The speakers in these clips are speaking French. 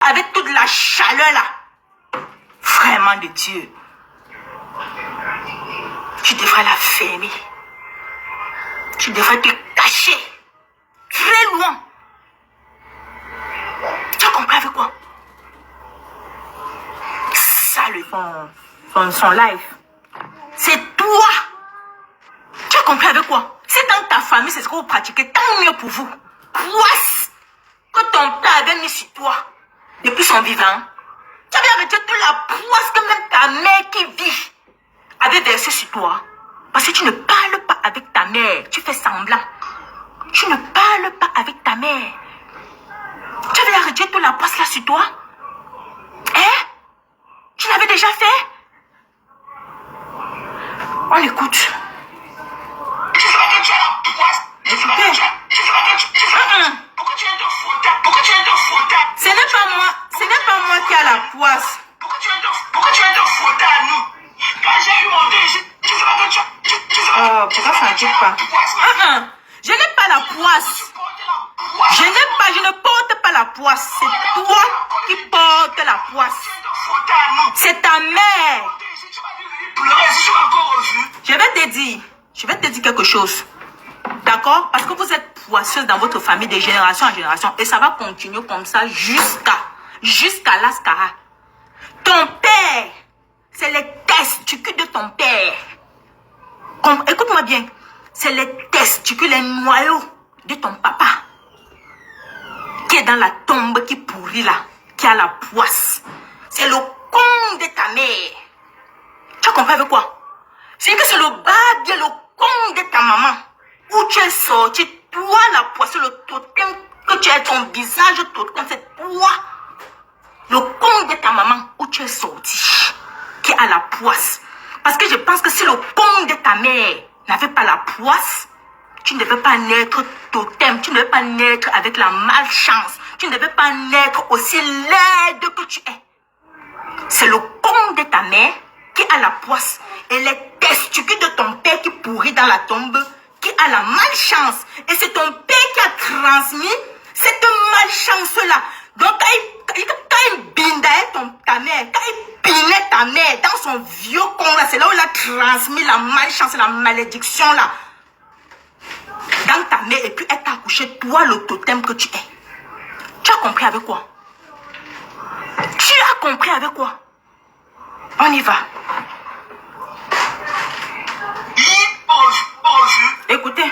avec toute la chaleur là. Vraiment de Dieu. Tu devrais la fermer. Tu devrais te cacher. Très loin. Tu as compris avec quoi? Ça, son live. C'est toi. Tu as compris avec quoi? C'est dans ta famille, c'est ce que vous pratiquez. Tant mieux pour vous. Poisse que ton père avait mis sur toi depuis son vivant. Tu avais arrêté toute la poisse que même ta mère qui vit avait versé sur toi. Parce que tu ne parles pas avec ta mère. Tu fais semblant. Tu ne parles pas avec ta mère. Tu avais arrêté toute la poisse là sur toi. Hein? Tu l'avais déjà fait? On écoute. Ce n'est pas moi qui a la poisse. Pourquoi tu es de faute à nous? Quand j'ai eu mon deuil, tu sais pas que tu... Pourquoi ça ne dit pas? Je n'ai pas la poisse. Je ne porte pas la poisse. C'est toi qui portes la poisse. C'est ta mère. Je vais te dire quelque chose. D'accord? Parce que vous êtes poisseuse dans votre famille de génération en génération. Et ça va continuer comme ça jusqu'à l'Ascara. Ton père, c'est les testicules de ton père. Écoute-moi bien. C'est les testicules, les noyaux de ton papa. Qui est dans la tombe qui pourrit là. Qui a la poisse. C'est le con de ta mère. Tu as compris avec quoi? C'est que c'est le bas bien le con de ta maman. Où tu es sorti, toi la poisse, le totem, que tu as ton visage totem, c'est toi. Le con de ta maman, où tu es sorti, qui a la poisse. Parce que je pense que si le con de ta mère n'avait pas la poisse, tu ne devais pas naître totem, tu ne devais pas naître avec la malchance, tu ne devais pas naître aussi laide que tu es. C'est le con de ta mère qui a la poisse et les testicules de ton père qui pourrit dans la tombe, qui a la malchance. Et c'est ton père qui a transmis cette malchance-là. Donc, quand il bindait ta mère, quand il pinait ta mère dans son vieux con là, c'est là où il a transmis la malchance, la malédiction là. Dans ta mère, et puis elle t'a accouché, toi le totem que tu es. Tu as compris avec quoi? Tu as compris avec quoi? On y va. Écoutez.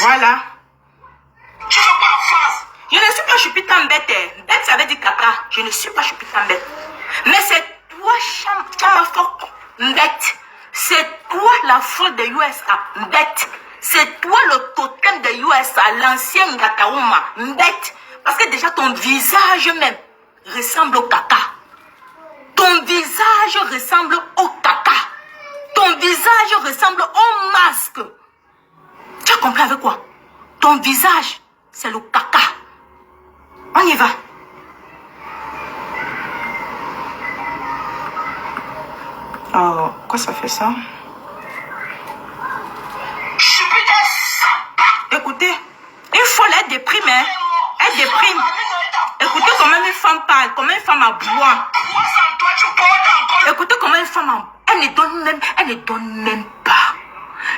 Voilà. Tu veux pas en face? Je ne suis pas chupitan bête. Bête, ça veut dire caca. Je ne suis pas chupitan bête. Mais c'est toi, Chamafok, bête. C'est toi la faute de USA, bête. C'est toi le totem de USA, l'ancien Ngataouma, bête. Parce que déjà ton visage même ressemble au caca. Ton visage ressemble au caca. Ton visage ressemble au masque. Tu as compris avec quoi? Ton visage, c'est le caca. On y va. Oh, pourquoi ça fait ça? Écoutez, il faut l'aide déprime, hein. Elle déprime. Écoutez comment une femme parle, comment une femme aboie. Écoutez comment une femme elle ne donne même pas.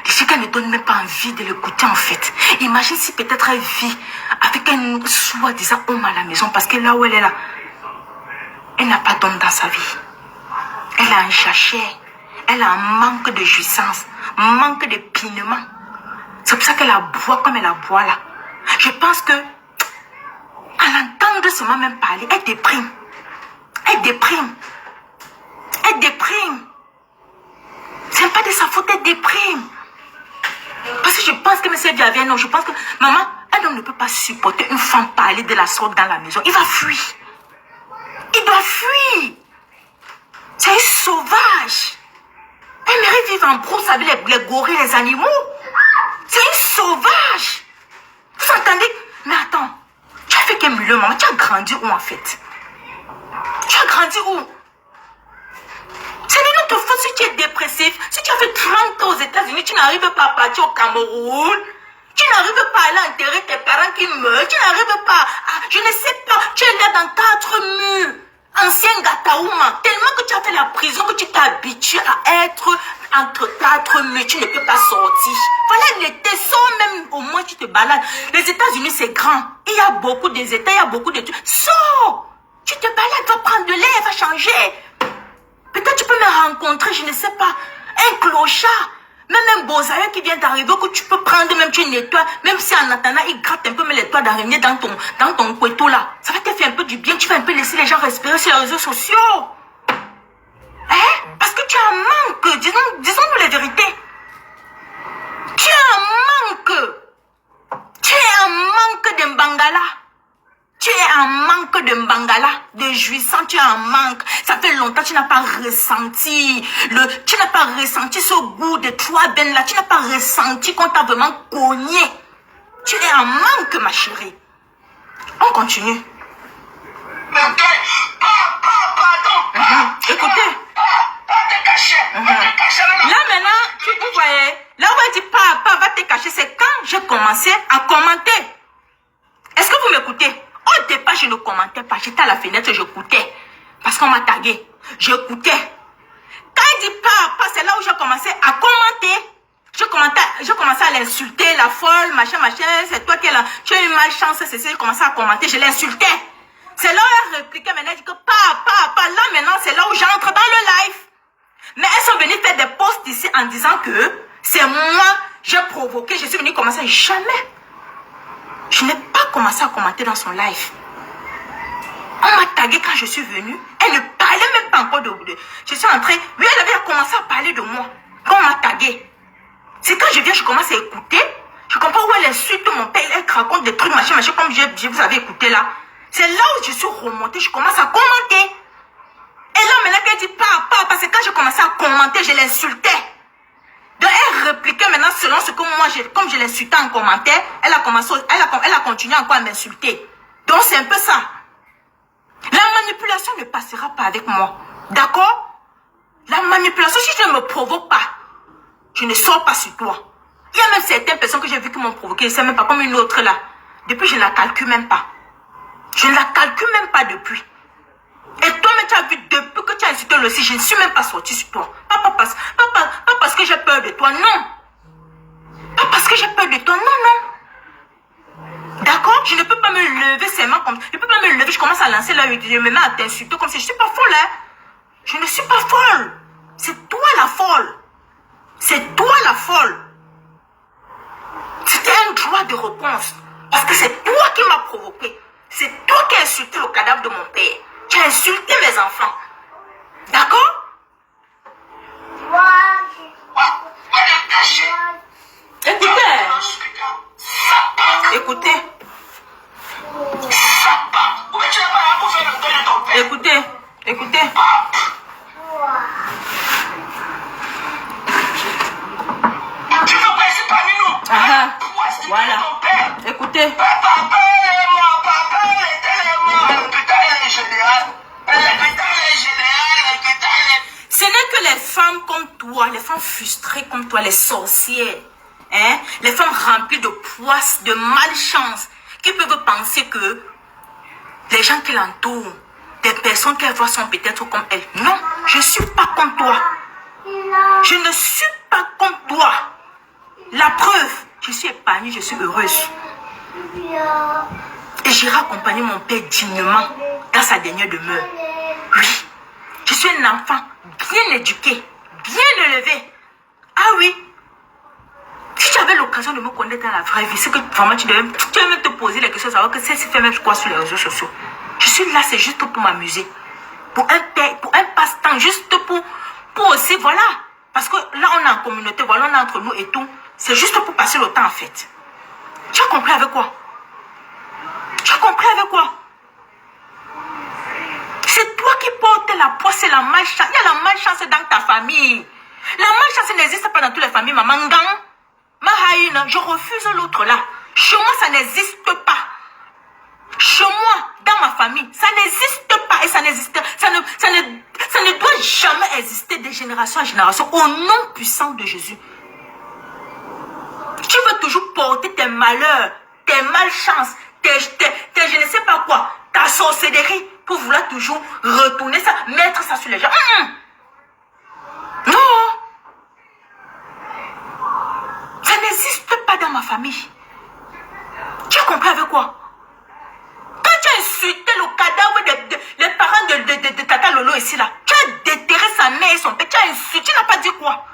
Je sais qu'elle ne donne même pas envie de l'écouter en fait. Imagine si peut-être elle vit avec un soi-disant homme à la maison parce que là où elle est là, elle n'a pas d'homme dans sa vie. Elle a un chachet, elle a un manque de jouissance, manque de pinement. C'est pour ça qu'elle aboie comme elle aboie là. Je pense que à l'entendre seulement même parler, elle déprime. Elle déprime. Elle déprime. C'est pas de sa faute, elle déprime. Parce que je pense que M. Viavien, non, je pense que maman, un homme ne peut pas supporter une femme parler de la sorte dans la maison. Il va fuir. Il doit fuir. C'est un sauvage. Elle mérite vivre en brousse avec les gorilles, les animaux. C'est un sauvage. Vous entendez? Mais attends, tu as fait quel milieu, maman? Tu as grandi où en fait? Tu as grandi où? C'est de notre faute si tu es dépressif. Si tu as fait 30 ans aux États-Unis, tu n'arrives pas à partir au Cameroun. Tu n'arrives pas à aller enterrer tes parents qui meurent. Tu n'arrives pas à... Je ne sais pas. Tu es là dans 4 murs. Ancien Gataouma. Tellement que tu as fait la prison que tu t'es habitué à être entre 4 murs. Tu ne peux pas sortir. Voilà, il était sort même. Au moins, tu te balades. Les États-Unis, c'est grand. Il y a beaucoup des États, il y a beaucoup de trucs. Sors! Tu te balades, va prendre de l'air, va changer. Peut-être tu peux me rencontrer, je ne sais pas. Un clochard. Même un bosaïen qui vient d'arriver, que tu peux prendre, même tu nettoies, même si en attendant, il gratte un peu mais les toits d'araignée dans ton couteau là. Ça va te faire un peu du bien, tu vas un peu laisser les gens respirer sur les réseaux sociaux. Hein? Parce que tu as un manque, disons-nous la vérité. Tu as un manque. Tu es un manque de Mbangala. Tu es en manque de Mbangala, de jouissance, tu es en manque. Ça fait longtemps que tu n'as pas ressenti ce goût de toi, Ben là. Tu n'as pas ressenti qu'on t'a vraiment cogné. Tu es en manque, ma chérie. On continue. Pardon. Écoutez. T'es caché. Là maintenant, vous voyez, là où elle dit papa va te cacher, c'est quand j'ai commencé à commenter. Est-ce que vous m'écoutez? Au départ, je ne commentais pas. J'étais à la fenêtre, j'écoutais. Parce qu'on m'a tagué. J'écoutais. Quand il dit papa, c'est là où j'ai commencé à commenter. J'ai commencé à l'insulter, la folle, machin, c'est toi qui es là. Tu as eu malchance, c'est ça. J'ai commencé à commenter, je l'insultais. C'est là où elle répliquait, maintenant elle dit que papa, là maintenant, c'est là où j'entre dans le live. Mais elles sont venues faire des posts ici en disant que c'est moi, j'ai provoqué, je suis venue commencer. Jamais. Je n'ai pas commencé à commenter dans son live. On m'a tagué quand je suis venue. Elle ne parlait même pas encore de... Je suis entrée. Oui, elle avait commencé à parler de moi. Quand on m'a tagué. C'est quand je viens, je commence à écouter. Je comprends où elle insulte mon père. Elle raconte des trucs, machin, comme je vous avais écouté là. C'est là où je suis remontée. Je commence à commenter. Et là, maintenant qu'elle dit papa, parce que quand je commençais à commenter, je l'insultais. Donc elle répliquait maintenant selon ce que moi, comme je l'insultais en commentaire, elle a continué encore à m'insulter. Donc c'est un peu ça. La manipulation ne passera pas avec moi. D'accord? La manipulation, si je ne me provoque pas, je ne sors pas sur toi. Il y a même certaines personnes que j'ai vues qui m'ont provoqué, je ne sais même pas, comme une autre là. Depuis, je ne la calcule même pas. Je ne la calcule même pas depuis. Et toi-même, tu as vu, depuis que tu as insulté le aussi, je ne suis même pas sortie sur toi. Pas parce que j'ai peur de toi, non. Pas parce que j'ai peur de toi, non. D'accord? Je ne peux pas me lever seulement comme ça. Je ne peux pas me lever, je commence à lancer là, je me mets à t'insulter comme ça. Je ne suis pas folle, hein. Je ne suis pas folle. C'est toi la folle. C'est toi la folle. C'était un droit de réponse. Parce que c'est toi qui m'as provoqué. C'est toi qui as insulté le cadavre de mon père. Tu as insulté mes enfants. D'accord? Écoutez. Écoutez. Écoutez. Écoutez. Tu veux passer parmi nous? Voilà. Écoutez. Ce n'est que les femmes comme toi, les femmes frustrées comme toi, les sorcières, hein, les femmes remplies de poisse, de malchance, qui peuvent penser que les gens qui l'entourent, des personnes qu'elles voient sont peut-être comme elles. Non, je ne suis pas comme toi. Je ne suis pas comme toi. La preuve, je suis épanouie, je suis heureuse. Et j'irai accompagner mon père dignement dans sa dernière demeure. Oui, je suis un enfant bien éduqué, bien élevé. Ah oui, si tu avais l'occasion de me connaître dans la vraie vie, c'est que vraiment tu devais même te poser les questions, savoir que c'est fait même quoi sur les réseaux sociaux. Je suis là, c'est juste pour m'amuser. Pour un passe-temps, juste pour aussi, voilà. Parce que là, on est en communauté, voilà, on est entre nous et tout. C'est juste pour passer le temps, en fait. Tu as compris avec quoi? Tu as compris avec quoi? C'est toi qui portes la poisse et la malchance. Il y a la malchance dans ta famille. La malchance n'existe pas dans toutes les familles. Maman Gang, Mahaïne, je refuse l'autre là. Chez moi, ça n'existe pas. Chez moi, dans ma famille, ça n'existe pas et ça ne doit jamais exister de génération en génération au nom puissant de Jésus. Tu veux toujours porter tes malheurs, tes malchances, tes je ne sais pas quoi, ta sorcellerie pour vouloir toujours retourner ça, mettre ça sur les gens. Non. Ça n'existe pas dans ma famille. Tu as compris avec quoi? Quand tu as insulté le cadavre des parents de Tata Lolo ici là, tu as déterré sa mère et son père, tu as insulté, tu n'as pas dit quoi?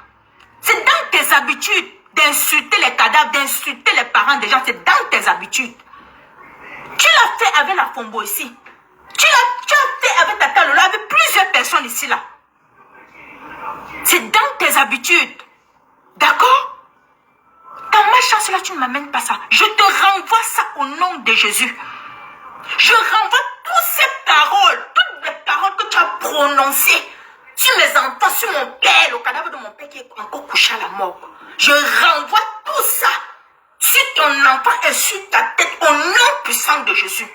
C'est dans tes habitudes d'insulter les cadavres, d'insulter les parents des gens, c'est dans tes habitudes. Tu l'as fait avec la Fombo ici. Tu as fait avec Tata Lolo, avec plusieurs personnes ici là. C'est dans tes habitudes. D'accord? Ta malchance là, tu ne m'amènes pas ça. Je te renvoie ça au nom de Jésus. Je renvoie toutes ces paroles, toutes les paroles que tu as prononcées sur mes enfants, sur mon père, le cadavre de mon père qui est encore couché à la mort. Je renvoie tout ça sur ton enfant et sur ta tête au nom puissant de Jésus.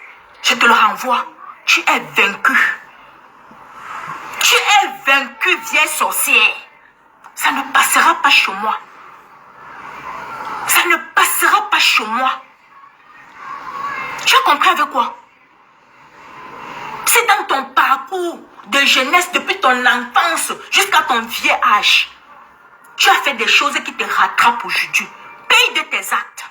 Je te le renvoie. Tu es vaincu. Tu es vaincu, vieille sorcière. Ça ne passera pas chez moi. Ça ne passera pas chez moi. Tu as compris avec quoi? C'est dans ton parcours de jeunesse, depuis ton enfance jusqu'à ton vieux âge. Tu as fait des choses qui te rattrapent aujourd'hui. Paye de tes actes.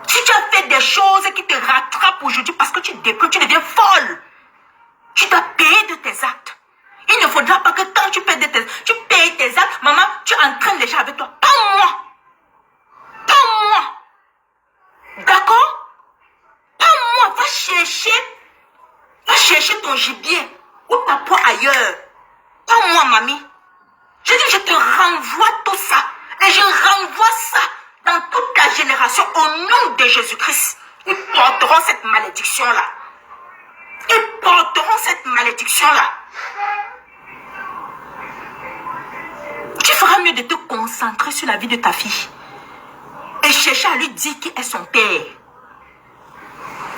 Si tu as fait des choses qui te rattrapent aujourd'hui parce que tu déprimes, tu deviens folle. Tu dois payer de tes actes. Il ne faudra pas que quand tu payes tes actes, maman, tu entraînes les gens avec toi. Pas moi. Pas moi. D'accord? Pas moi. Va chercher ton gibier ou ta proie ailleurs. Pas moi, mamie. Je dis, je te renvoie tout ça. Et je renvoie ça dans toute ta génération au nom de Jésus-Christ. Ils porteront cette malédiction-là. Ils porteront cette malédiction-là. Tu feras mieux de te concentrer sur la vie de ta fille. Et chercher à lui dire qui est son père.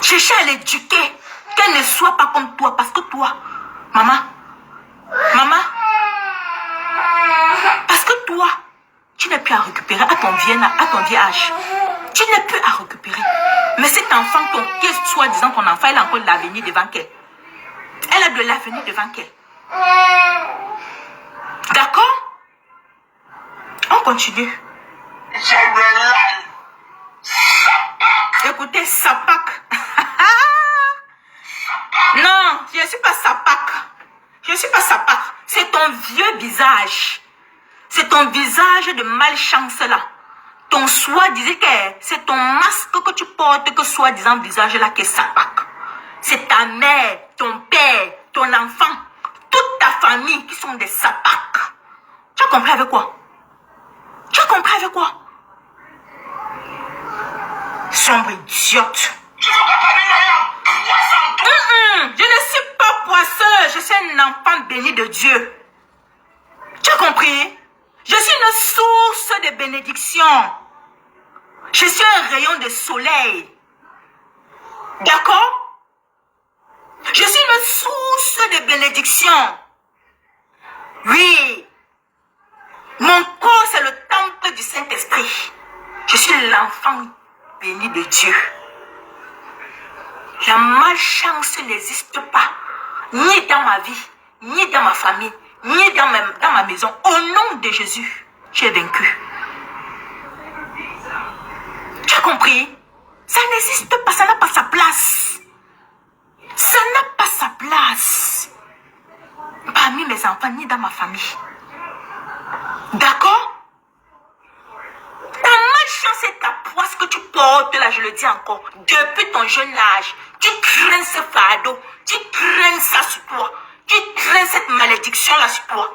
Chercher à l'éduquer. Qu'elle ne soit pas comme toi. Parce que toi, maman, parce que toi, tu n'es plus à récupérer à ton vieux âge. Tu n'es plus à récupérer. Mais cet enfant, soi-disant ton enfant, elle a encore de l'avenir devant elle. Elle a de l'avenir devant elle. D'accord? On continue. Écoutez, Sapak. Non, je ne suis pas Sapak. Je ne suis pas Sapak. C'est ton vieux visage. C'est ton visage de malchance là. Ton soi-disant que c'est ton masque que tu portes, que soi-disant visage là qui est Sapak. C'est ta mère, ton père, ton enfant, toute ta famille qui sont des Sapak. Tu as compris avec quoi? Tu as compris avec quoi? Sombre idiote. Je ne suis pas poisseux, je suis un enfant béni de Dieu. Tu as compris? Je suis une source de bénédiction. Je suis un rayon de soleil. D'accord? Je suis une source de bénédiction. Oui. Mon corps, c'est le temple du Saint-Esprit. Je suis l'enfant béni de Dieu. La malchance n'existe pas, ni dans ma vie, ni dans ma famille, ni dans ma maison. Au nom de Jésus, tu es vaincu. Tu as compris? Ça n'existe pas, ça n'a pas sa place. Ça n'a pas sa place. Parmi mes enfants, ni dans ma famille. D'accord? Ta malchance et ta poisse que tu portes là, je le dis encore, depuis ton jeune âge, tu crains ce fardeau, tu crains ça sur toi, tu crains cette malédiction là sur toi.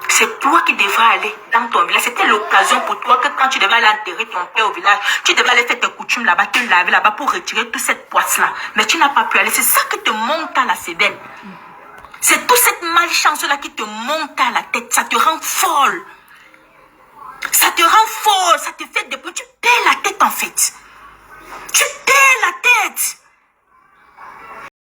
C'est toi qui devrais aller dans ton village. C'était l'occasion pour toi que quand tu devais aller enterrer ton père au village, tu devais aller faire tes coutumes là-bas, te laver là-bas pour retirer toute cette poisse là. Mais tu n'as pas pu aller. C'est ça qui te monte à la sébène. C'est toute cette malchance là qui te monte à la tête. Ça te rend folle. Ça te rend folle. Ça te fait des... Tu perds la tête en fait. Tu perds la tête.